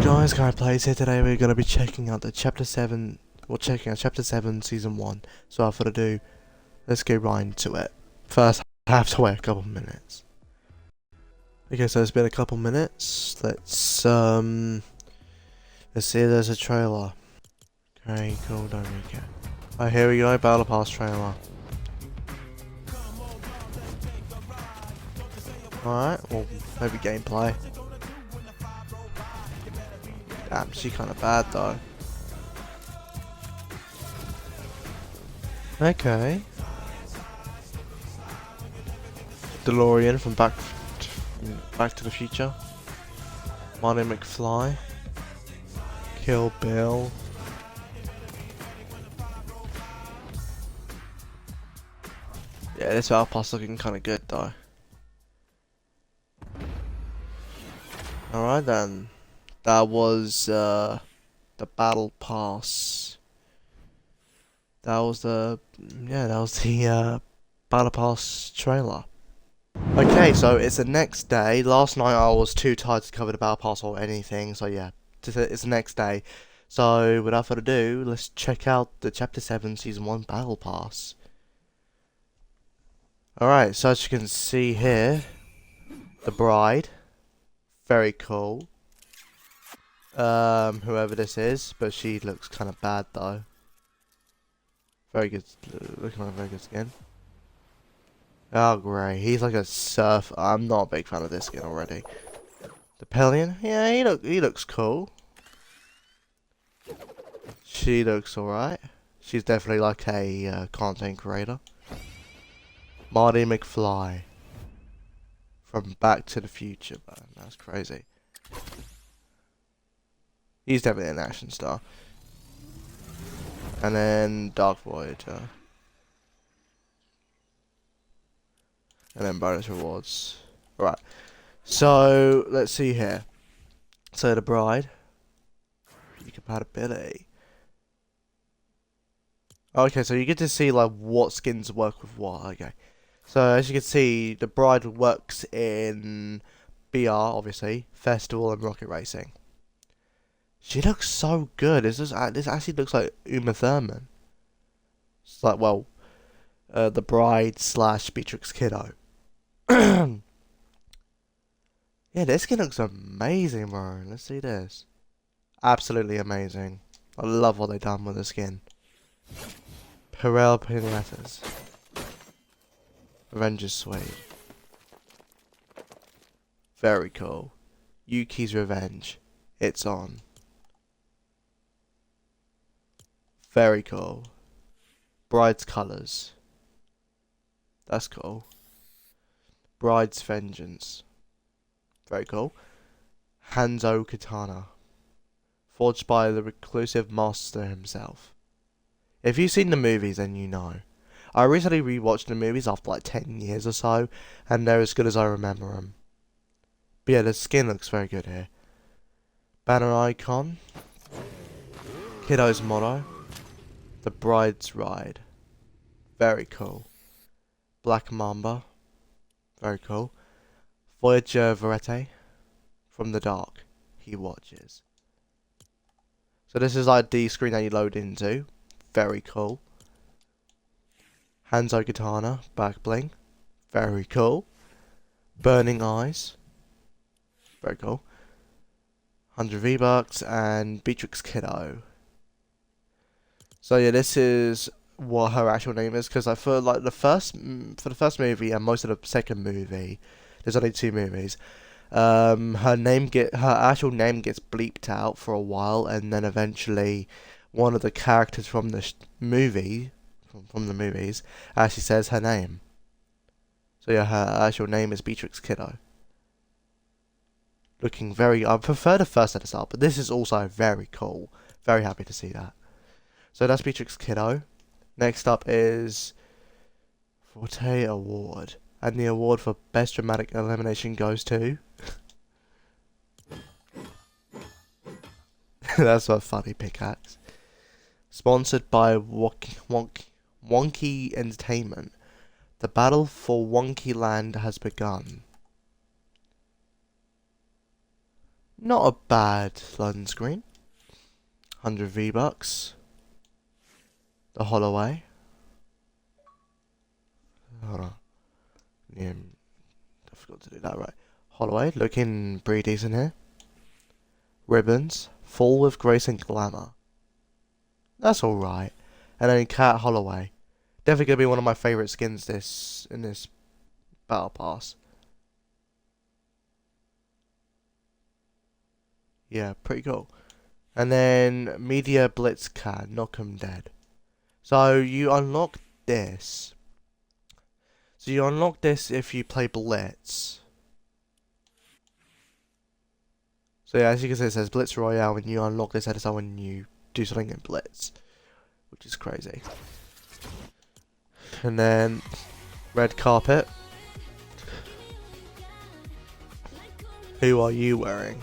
Guys, Guy Plays here. Today we're going to be checking out the Chapter 7, Chapter 7 Season 1. So without further ado, let's get right into it. First, I have to wait a couple minutes. Okay, so it's been a couple minutes. Let's see, there's a trailer. Okay, cool, don't recap. Oh, here we go, Battle Pass trailer. Alright, well, maybe gameplay. Damn, she's kind of bad though. Okay. DeLorean from Back to the Future. Marty McFly. Kill Bill. Yeah, this Battle Pass looking kind of good though. Alright then. That was the Battle Pass. That was the Battle Pass trailer. Okay, so it's the next day. Last night I was too tired to cover the Battle Pass or anything, so yeah, it's the next day. So without further ado, let's check out the Chapter 7 Season 1 Battle Pass. Alright, so as you can see here, the bride. Very cool. Whoever this is, but she looks kind of bad though. Very good, looking like a very good skin. Oh great, he's like a surf. I'm not a big fan of this skin already. The Pillion, yeah, he looks cool. She looks alright. She's definitely like a content creator. Marty McFly from Back to the Future, man, that's crazy. He's definitely an action star. And then Dark Voyager. And then bonus rewards. Right. So, let's see here. So, the bride. Compatibility. Okay, so you get to see, like, what skins work with what. Okay. So, as you can see, the bride works in BR, obviously. Festival and Rocket Racing. She looks so good. This actually looks like Uma Thurman. It's like, well, the bride / Beatrix Kiddo. Yeah, this skin looks amazing, bro. Let's see this. Absolutely amazing. I love what they've done with the skin. Perel Pinatas. Avengers Suite. Very cool. Yuki's Revenge. It's on. Very cool. Bride's Colors. That's cool. Bride's Vengeance. Very cool. Hanzo Katana. Forged by the reclusive master himself. If you've seen the movies, then you know. I recently rewatched the movies after like 10 years or so, and they're as good as I remember them. But yeah, the skin looks very good here. Banner icon. Kiddo's motto. The Bride's Ride. Very cool. Black Mamba. Very cool. Voyager Verite. From the dark, he watches. So this is like the screen that you load into. Very cool. Hanzo Katana, back bling. Very cool. Burning Eyes. Very cool. 100 V-Bucks and Beatrix Kiddo. So yeah, this is what her actual name is, because I feel like for the first movie and most of the second movie, there's only 2 movies. Her actual name gets bleeped out for a while, and then eventually one of the characters from the movie, from the movies, actually says her name. So yeah, her actual name is Beatrix Kiddo. Looking I prefer the first at the start, but this is also very cool. Very happy to see that. So that's Beatrix Kiddo. Next up is Forte Award. And the award for Best Dramatic Elimination goes to... That's a funny pickaxe. Sponsored by Wonky Entertainment. The battle for Wonky Land has begun. Not a bad London screen. 100 V-Bucks. The Holloway. Hold on. Yeah, I forgot to do that right. Holloway, looking pretty decent here. Ribbons. Full with grace and glamour. That's alright. And then Cat Holloway. Definitely gonna be one of my favourite skins in this battle pass. Yeah, pretty cool. And then Media Blitz Cat, Knock 'em Dead. So you unlock this. So you unlock this if you play Blitz. So yeah, as you can see, it says Blitz Royale when you unlock this edit when you do something in Blitz, which is crazy. And then Red Carpet. Who are you wearing?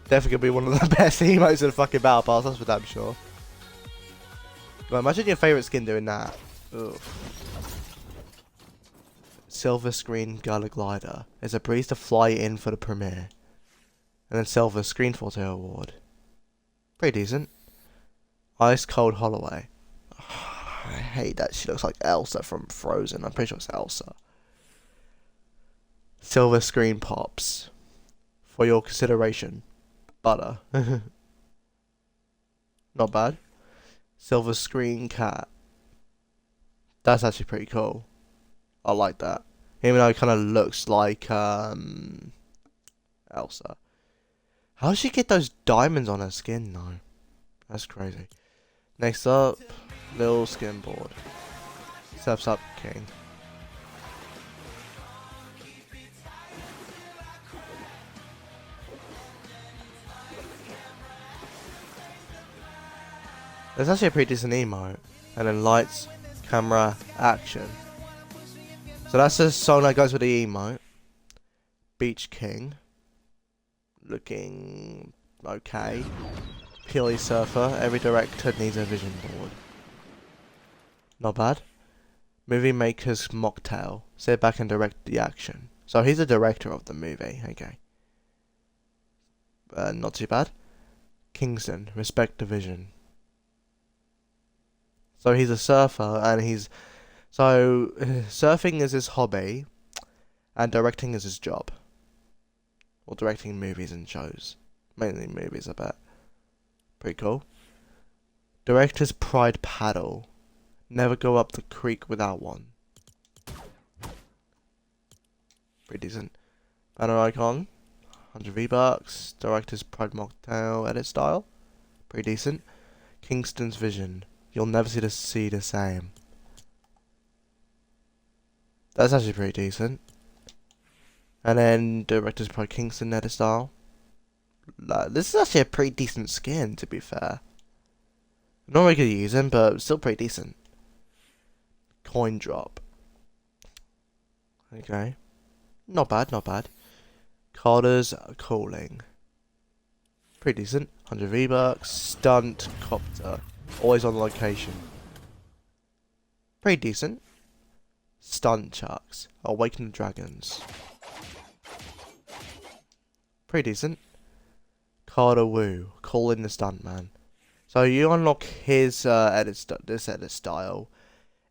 Definitely gonna be one of the best emotes in the fucking battle pass, that's for damn sure. Well, imagine your favourite skin doing that. Ugh. Silver Screen Gala Glider. It's a breeze to fly in for the premiere. And then Silver Screen Photo Award. Pretty decent. Ice Cold Holloway. I hate that she looks like Elsa from Frozen. I'm pretty sure it's Elsa. Silver Screen Pops. For your consideration. Butter. Not bad. Silver Screen Cat. That's actually pretty cool. I like that. Even though it kind of looks like Elsa. How does she get those diamonds on her skin though? That's crazy. Next up, Little Skin Board. Steps Up King. There's actually a pretty decent emote. And then lights, camera, action. So that's the song that goes with the emote. Beach King. Looking okay. Purely Surfer. Every director needs a vision board. Not bad. Movie Maker's Mocktail. Sit back and direct the action. So he's the director of the movie. Okay. Not too bad. Kingston. Respect the vision. So he's a surfer and he's... So surfing is his hobby and directing is his job. Or directing movies and shows. Mainly movies, I bet. Pretty cool. Director's Pride Paddle. Never go up the creek without one. Pretty decent. Banner icon. 100 V-Bucks. Director's Pride Mocktail edit style. Pretty decent. Kingston's Vision. You'll never see the same. That's actually pretty decent. And then Director's Pride Kingston edit style. This is actually a pretty decent skin, to be fair. Not really good to use him, but still pretty decent. Coin drop. Okay. Not bad, not bad. Carter's Calling. Pretty decent. 100 V-Bucks. Stunt Copter. Always on location. Pretty decent. Stunt Chucks. Awaken the Dragons. Pretty decent. Carter Wu. Call in the Stuntman. So you unlock his this edit style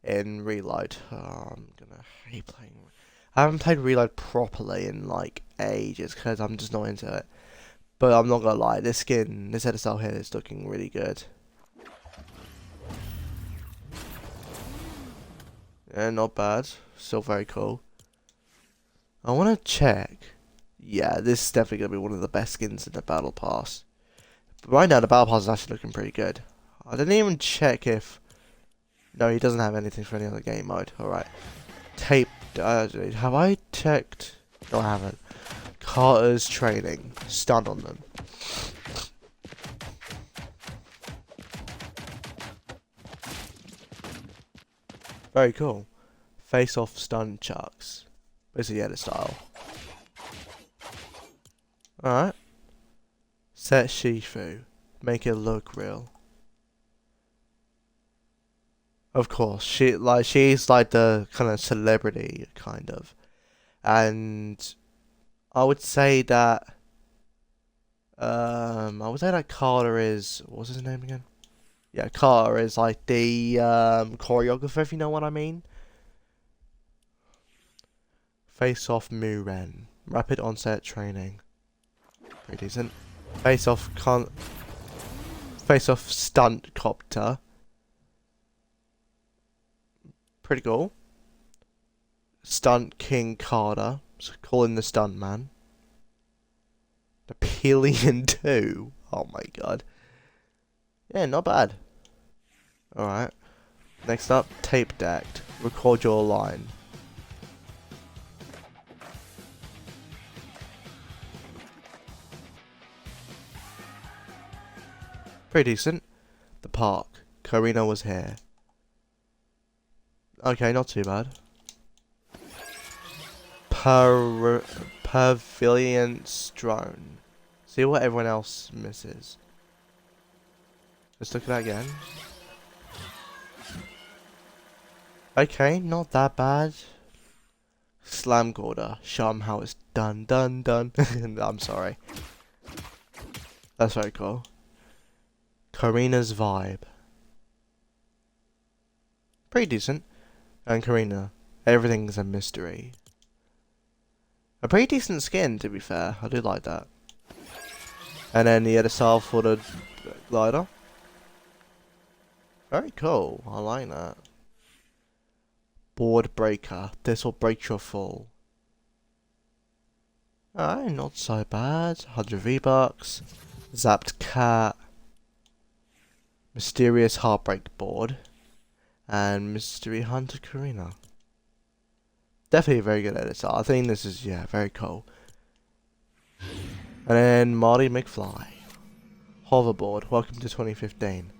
in Reload. Oh, I'm gonna hate playing. I haven't played Reload properly in like ages because I'm just not into it. But I'm not gonna lie, this edit style here is looking really good. Yeah, not bad. Still very cool. I want to check. Yeah, this is definitely gonna be one of the best skins in the Battle Pass. But right now, the Battle Pass is actually looking pretty good. I didn't even check if... No, he doesn't have anything for any other game mode. Alright. Tape... have I checked? No, I haven't. Carter's Training. Stun on them. Very cool. Face Off Stun Chucks. Basically, yeah, the style. Alright. Set Shifu. Make it look real. Of course, she's like the kind of celebrity kind of, and I would say that Carter is, what's his name again? Yeah, Carter is like the choreographer, if you know what I mean. Face off Muren. Rapid onset training. Pretty decent. Face off stunt copter. Pretty cool. Stunt King Carter. So call in the stunt man. The Pelion 2. Oh my god. Yeah, not bad. Alright. Next up, tape decked. Record your line. Pretty decent. The park. Karina was here. Okay, not too bad. Pavilion drone. See what everyone else misses. Let's look at that again. Okay, not that bad. Slam Gorder. Show 'em how it's done. I'm sorry. That's very cool. Karina's vibe. Pretty decent. And Karina. Everything's a mystery. A pretty decent skin, to be fair. I do like that. And then the other side for the glider. Very cool. I like that. Board breaker. This will break your fall. Alright, not so bad. 100 V-Bucks. Zapped cat. Mysterious heartbreak board. And Mystery Hunter Karina. Definitely a very good editor. I think this is, yeah, very cool. And then Marty McFly. Hoverboard. Welcome to 2015.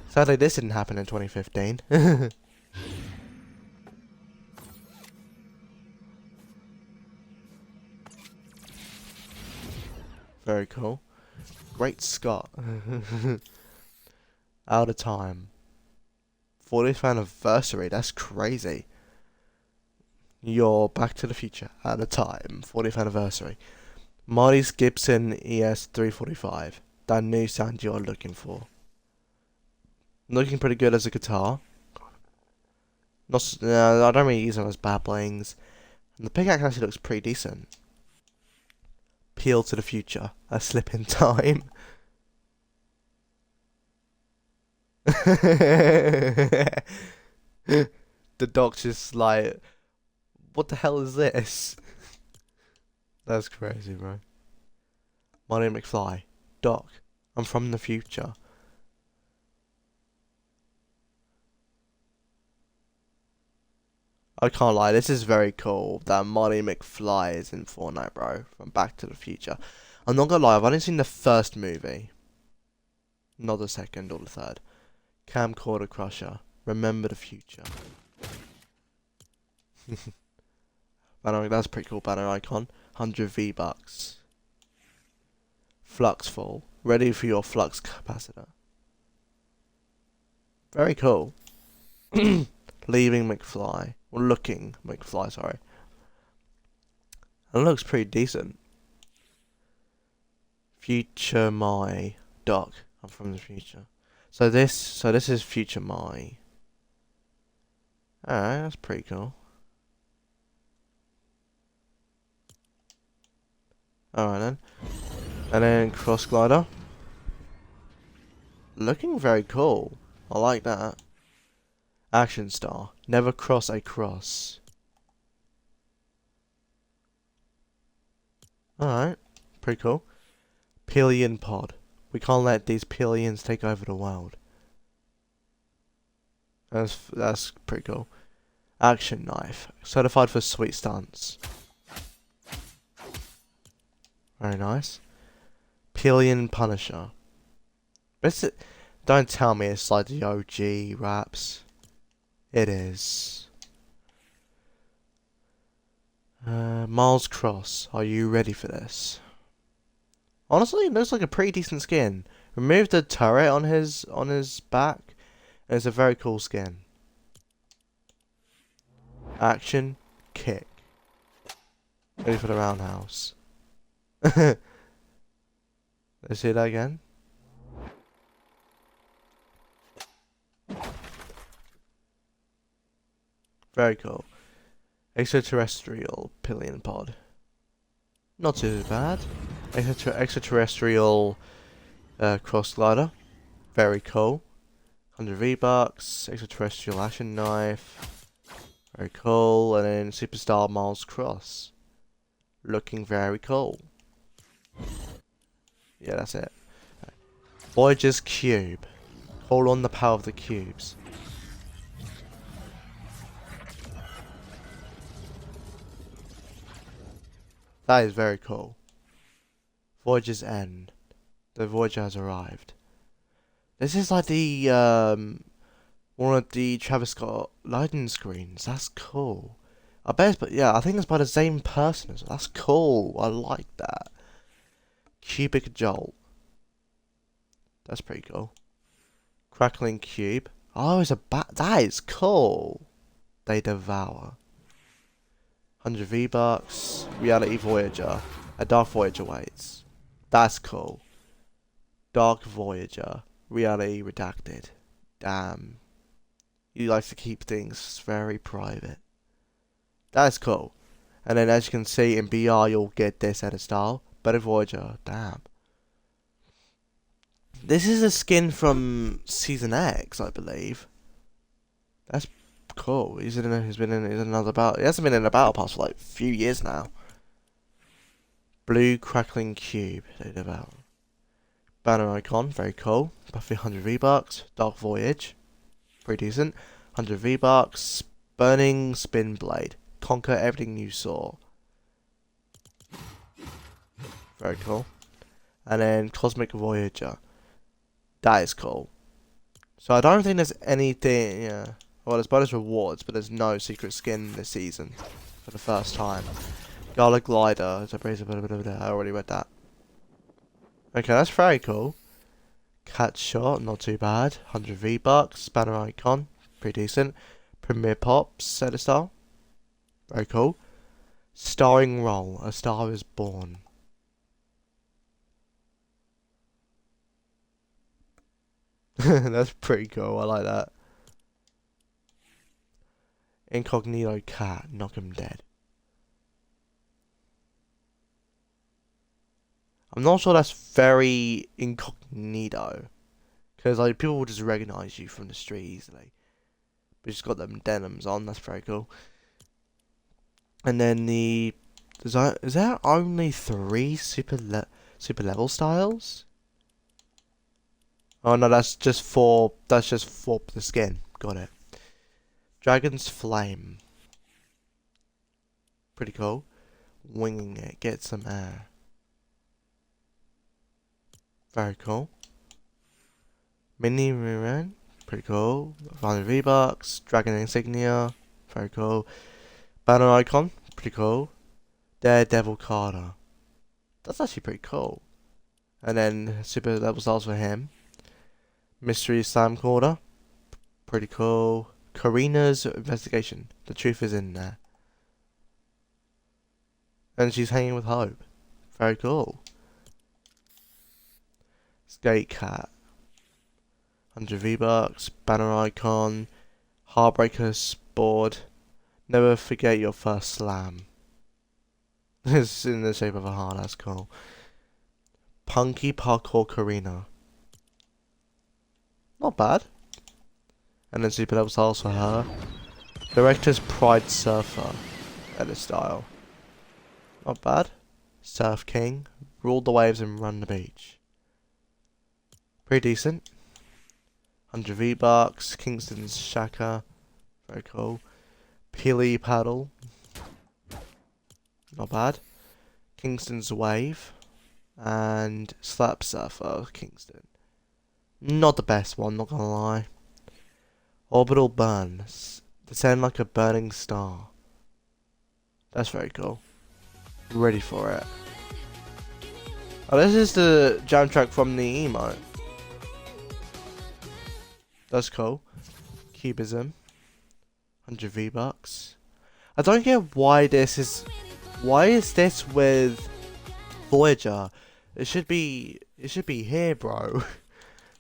Sadly, this didn't happen in 2015. Very cool. Great Scott. Out of time. 40th anniversary. That's crazy. You're Back to the Future. Out of time. 40th anniversary. Marty's Gibson ES345. That new sound you're looking for. Looking pretty good as a guitar. Not, I don't really use them as bad blings. And the pickaxe actually looks pretty decent. Peel to the future. A slip in time. The doctor's like, what the hell is this? That's crazy, bro. Marty McFly. Doc, I'm from the future. I can't lie, this is very cool that Marty McFly is in Fortnite, bro. From Back to the Future. I'm not gonna lie, I've only seen the first movie. Not the second or the third. Camcorder Crusher. Remember the future. Banner, that's a pretty cool banner icon. 100 V-Bucks. Flux Fall. Ready for your flux capacitor. Very cool. Leaving McFly. Or looking McFly, sorry. It looks pretty decent. Future My. Doc. I'm from the future. So this is Future My. Alright, that's pretty cool. Alright then. And then Cross Glider. Looking very cool. I like that. Action Star. Never cross a cross. Alright. Pretty cool. Pelion Pod. We can't let these Pelions take over the world. That's pretty cool. Action Knife. Certified for sweet stunts. Very nice. Pelion Punisher. Don't tell me it's like the OG raps. It is. Miles Cross. Are you ready for this? Honestly, it looks like a pretty decent skin. Remove the turret on his back, And it's a very cool skin. Action, kick. Ready for the roundhouse. Let's see that again. Very cool. Extraterrestrial pillion pod. Not too bad. Extraterrestrial cross glider. Very cool. 100 V-Bucks. Extraterrestrial action knife. Very cool. And then Superstar Miles Cross. Looking very cool. Yeah, that's it. Voyager's Cube. Call on the power of the cubes. That is very cool. Voyager's End. The Voyager has arrived. This is like the one of the Travis Scott lighting screens. That's cool. I bet it's, but yeah, I think it's by the same person as well. That's cool. I like that. Cubic Jolt. That's pretty cool. Crackling Cube. Oh, it's a bat. That is cool. They Devour. 100 V-Bucks. Reality Voyager. A Dark Voyager waits. That's cool. Dark Voyager. Reality Redacted. Damn. You like to keep things very private. That's cool. And then as you can see in BR you'll get this at a style. Better Voyager. Damn. This is a skin from Season X, I believe. That's cool. He's been in another battle. He hasn't been in a battle pass for like a few years now. Blue Crackling Cube. Banner icon, very cool. Buffy 100 V-Bucks. Dark Voyage. Pretty decent. 100 V-Bucks. Burning Spin Blade. Conquer everything you saw. Very cool. And then Cosmic Voyager. That is cool. So I don't think there's anything, yeah. Well, there's bonus rewards, but there's no secret skin this season. For the first time. Gala Glider. I already read that. Okay, that's very cool. Cat Shot, not too bad. 100 V-Bucks. Banner icon. Pretty decent. Premier Pops. Set style. Very cool. Starring Role. A Star is Born. That's pretty cool. I like that. Incognito Cat. Knock him dead. I'm not sure that's very incognito. Because like people will just recognize you from the street easily. But you just got them denims on. That's very cool. And then the... Is there only 3 super level styles? Oh no, that's just for the skin. Got it. Dragon's Flame. Pretty cool. Winging it. Get some air. Very cool. Mini Mirren. Pretty cool. 500 V-Bucks. Dragon Insignia. Very cool. Banner icon. Pretty cool. Daredevil Carter. That's actually pretty cool. And then super level styles for him. Mystery Slam Quarter. Pretty cool. Karina's Investigation. The truth is in there. And she's hanging with Hope. Very cool. Skate Cat. 100 V-Bucks. Banner icon. Heartbreaker Board. Never forget your first slam. It's in the shape of a heart. That's cool. Punky Parkour Karina. Not bad. And then super level styles for her. Director's Pride Surfer. Edit style. Not bad. Surf King. Rule the waves and run the beach. Pretty decent. 100 V-Bucks. Kingston's Shaka. Very cool. Peely Paddle. Not bad. Kingston's Wave. And Slap Surfer Kingston. Not the best one, not gonna lie. Orbital Burn. Descend like a burning star. That's very cool. Ready for it. Oh, this is the jam track from the emote. That's cool. Cubism. 100 V-Bucks. I don't get why this is... Why is this with Voyager? It should be here, bro.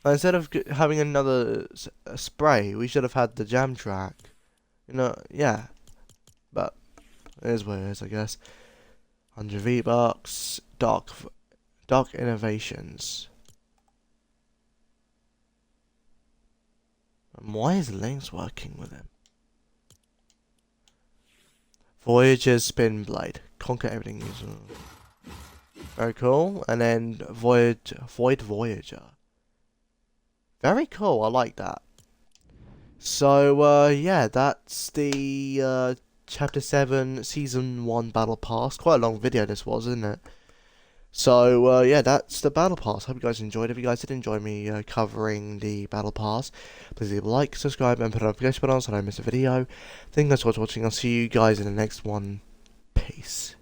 Instead of having another spray, we should have had the jam track. You know, yeah. But it is what it is, I guess. 100 V-Bucks. Dark Innovations. And why is Lynx working with him? Voyager's Spin Blade. Conquer everything. Very cool. And then Void Voyager. Very cool. I like that. So, yeah, that's the Chapter 7 Season 1 Battle Pass. Quite a long video this was, isn't it? So, yeah, that's the Battle Pass. Hope you guys enjoyed. If you guys did enjoy me covering the Battle Pass, please leave a like, subscribe, and put a notification button on so I don't miss a video. Thank you guys for watching. I'll see you guys in the next one. Peace.